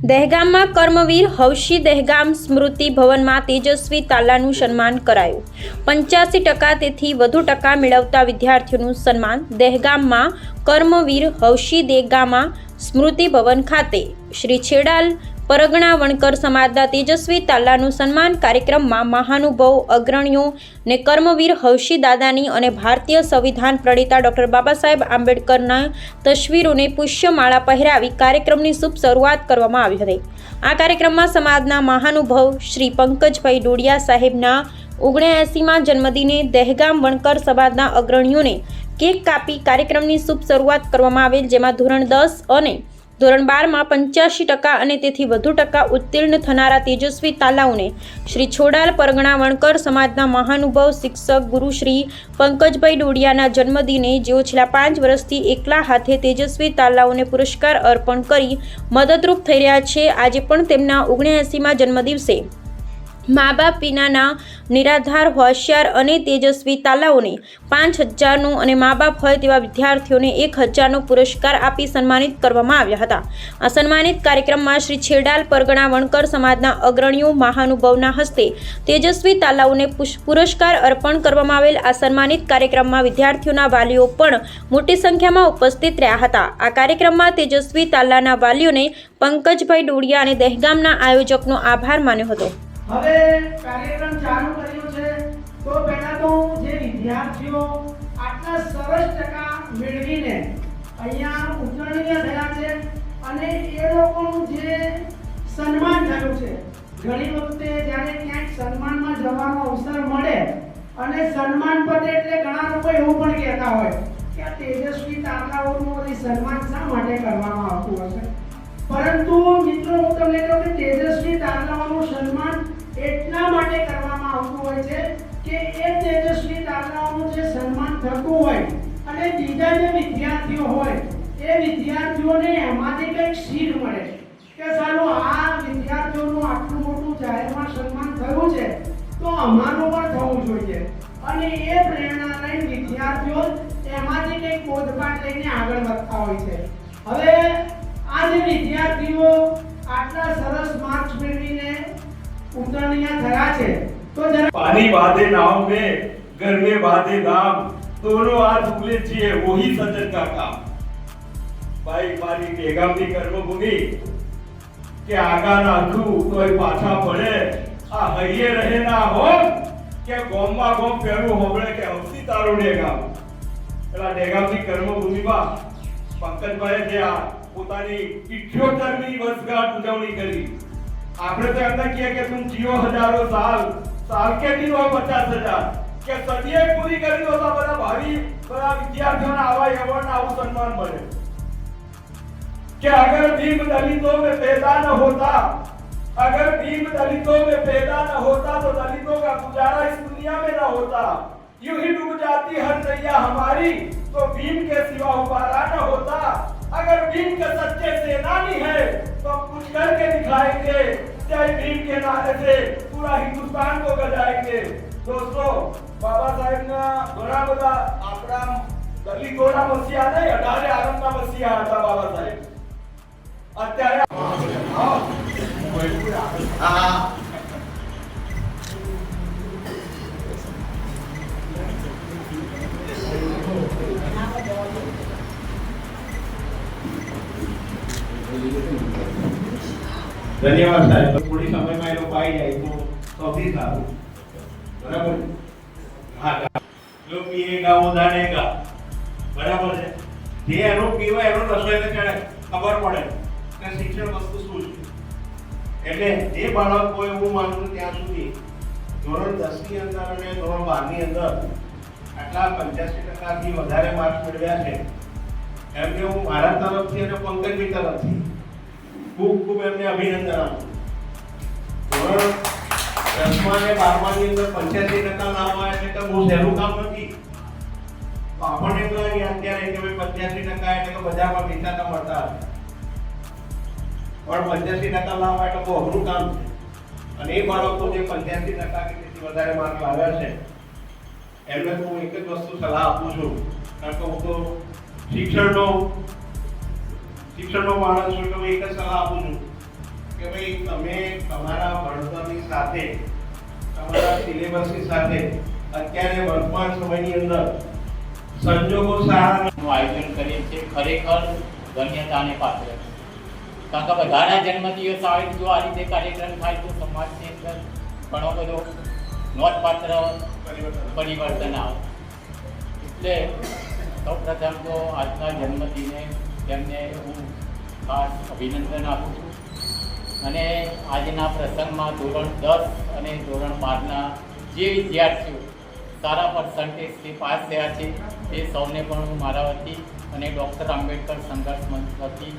દહેગામમાં કર્મવીર હવશી દહેગામ સ્મૃતિ ભવનમાં તેજસ્વી તાલાનું સન્માન કરાયું. 85% તેથી વધુ ટકા મેળવતા વિદ્યાર્થીઓનું સન્માન દહેગામમાં કર્મવીર હવશી દહેગામા સ્મૃતિ ભવન ખાતે શ્રી છેડાલ પરગણા વણકર સમાજના તેજસ્વી તાલાનું સન્માન કાર્યક્રમમાં મહાનુભાવો, અગ્રણીઓ ને કર્મવીર હવશી દાદાની અને ભારતીય સંવિધાન પ્રણેતા ડૉક્ટર બાબા સાહેબ આંબેડકરના તસવીરોને પુષ્યમાળા પહેરાવી કાર્યક્રમની શુભ શરૂઆત કરવામાં આવી હતી. આ કાર્યક્રમમાં સમાજના મહાનુભાવ શ્રી પંકજભાઈ ડોડિયા સાહેબના 79માં જન્મદિને દહેગામ વણકર સમાજના અગ્રણીઓને કેક કાપી કાર્યક્રમની શુભ શરૂઆત કરવામાં આવેલ, જેમાં ધોરણ 10 અને ધોરણ 12માં 85% અને તેથી વધુ ટકા ઉત્તીર્ણ થનારા તેજસ્વી તાલાઓને શ્રી છોડાલ પરગણા વણકર સમાજના મહાનુભાવ શિક્ષક ગુરુ શ્રી પંકજભાઈ ડોડિયાના જન્મદિને જેઓ છેલ્લા 5 વર્ષથી એકલા હાથે તેજસ્વી તાલાઓને પુરસ્કાર અર્પણ કરી મદદરૂપ થઈ રહ્યા છે. આજે પણ તેમના 79માં જન્મદિવસે મા બાપ વિનાના નિરાધાર, હોશિયાર અને તેજસ્વી તાલાઓને 5000નો અને મા બાપ હોય તેવા વિદ્યાર્થીઓને 1000નો પુરસ્કાર આપી સન્માનિત કરવામાં આવ્યા હતા. આ સન્માનિત કાર્યક્રમમાં શ્રી છેડાલ પરગણા વણકર સમાજના અગ્રણીઓ મહાનુભાવના હસ્તે તેજસ્વી તાલાઓને પુરસ્કાર અર્પણ કરવામાં આવેલ. આ સન્માનિત કાર્યક્રમમાં વિદ્યાર્થીઓના વાલીઓ પણ મોટી સંખ્યામાં ઉપસ્થિત રહ્યા હતા. આ કાર્યક્રમમાં તેજસ્વી તાલાના વાલીઓને પંકજભાઈ ડોડિયા અને દહેગામના આયોજકનો આભાર માન્યો હતો. હવે કાર્યક્રમ ચાલુ કર્યો છે તો પહેલા તો જે વિદ્યાર્થીઓ આટલા સરસ ટકા મેળવીને અહીંયા ઉત્તીર્ણ થયા છે અને એ લોકોનું જે સન્માન થયું છે, ઘણી વખતે જ્યારે ક્યાંક સન્માનમાં જવાનો અવસર મળે અને સન્માન પતે એટલે ઘણા લોકો એવું પણ કહેતા હોય કે આ તેજસ્વી તાલાઓનું સન્માન શા માટે કરવામાં આવતું હશે. પરંતુ મિત્રો, હું તમને કહું કે તેજસ્વી તાલાઓનું સન્માન એટલા માટે કરવામાં આવતું હોય છે કે એ તેજસ્વી તાલાઓનું જે સન્માન થતું હોય અને બીજા જે વિદ્યાર્થીઓ હોય એ વિદ્યાર્થીઓને એમાંથી કંઈક શીખ મળે કે ચાલો આ વિદ્યાર્થીઓનું આટલું મોટું જાહેરમાં સન્માન થયું છે તો અમારું પણ થવું જોઈએ, અને એ પ્રેરણા લઈને વિદ્યાર્થીઓ એમાંથી કંઈક બોધપાઠ લઈને આગળ વધતા હોય છે. હવે આ જે વિદ્યાર્થીઓ આટલા સરસ માર્ક્સ મેળવીને ઉત્તીર્ણ થયા છે તો જરા पानी बांधे नाव में घर में बांधे नाम दोनों हाथ उगले चाहिए वही सजन का काम. भाई मारी दहेगामની કર્મભૂમિ કે આગા નાખું તોય પાછા પડે આ હૈયે રહે ના હો કે ગોમમાં ગોમ પેરું હોબળે કે હવસી તારું દહેગામ. પેલા દહેગામની કર્મભૂમિમાં પંકજભાઈ જે આ પોતાની 78મી વર્ષગાંઠ ઉજવણી કરી. આપણે તો એમને કહીએ કે તું જીવો હજારો સાલ, સાલ કે દિન હોય 50,000 કે સદીએ પૂરી કરી દો તો બધા ભાવિ બધા વિદ્યાર્થીઓને આવા એવોર્ડ આવું સન્માન મળે કે અગર भीम दलितों में पैदा न होता, अगर भीम दलितों में पैदा न होता तो दलितों का गुजारा इस दुनिया में न होता. यूं ही डूब जाती हर नैया हमारी तो भीम के सिवा उबारा न होता. अगर भीम के सच्चे सेनानी है तो हम कुछ करके दिखाएंगे. जय भीम के नारे से पूरा हिंदुस्तान को गजाएंगे. दोस्तों, बाबा साहेब ना घણા બધા આપણા દલિતોના મસીહા નહીં, 18 આરંભના મસીહા હતા બાબા સાહેબ. અત્યારે ધન્યવાદ સાહેબ. થોડી સમયમાં એ લોકો આવી જાય તો સૌથી સારું. બરાબર? હા, જો પીએગા વો જાનેગા. બરાબર છે? જે એનો પીવો એનો રસોઈને ચડે ખબર પડે કે શિક્ષણ વસ્તુ શું છે. એટલે જે બાળકો એવું માનું છું ત્યાં સુધી ધોરણ 10ની અંદર અને ધોરણ 12ની અંદર આટલા 85%થી વધારે માર્ક્સ મેળવ્યા છે એમને હું મારા તરફથી અને પંકજભાઈ તરફથી ખૂબ ખૂબ એમને અભિનંદન આપું. ધોરણ 10માં અને 12માની અંદર 85% લાવવા એટલે તો બહુ સહેલું કામ નથી. તો આપણને એમ લાગે અત્યારે કે 85% એટલે કે બજારમાં પૈસા મળતા હશે, પણ 85% લાવવા એટલે બહુ અઘરું કામ છે. અને એ બાળકો જે 85% કે તેથી વધારે માર્ક લાવ્યા છે એમને તો હું એક જ વસ્તુ સલાહ આપું છું, કારણ કે હું તો શિક્ષણનો માણસ છું, તો એક જ સલાહ આપું છું કે ભાઈ તમે તમારા ભણતરની સાથે તમારા સિલેબસની સાથે અત્યારે વર્તમાન સમયની અંદર સંજોગો સારા નું આયોજન કરીએ છીએ ખરેખર ધન્યતાને પાત્ર છે. કારણ કે બધાના જન્મદિવસ આવે જો આ રીતે કાર્યક્રમ થાય તો સમાજની અંદર ઘણો બધો નોંધપાત્ર પરિવર્તન આવે. એટલે સૌપ્રથમ તો આજના જન્મદિને તેમને હું ખાસ અભિનંદન આપું છું અને આજના પ્રસંગમાં ધોરણ 10 અને ધોરણ 12ના જે વિદ્યાર્થીઓ સારા પર્સન્ટેજથી પાસ થયા છે તે સૌને પણ હું મારા વતી અને ડૉક્ટર આંબેડકર સંઘર્ષ મંચ વતી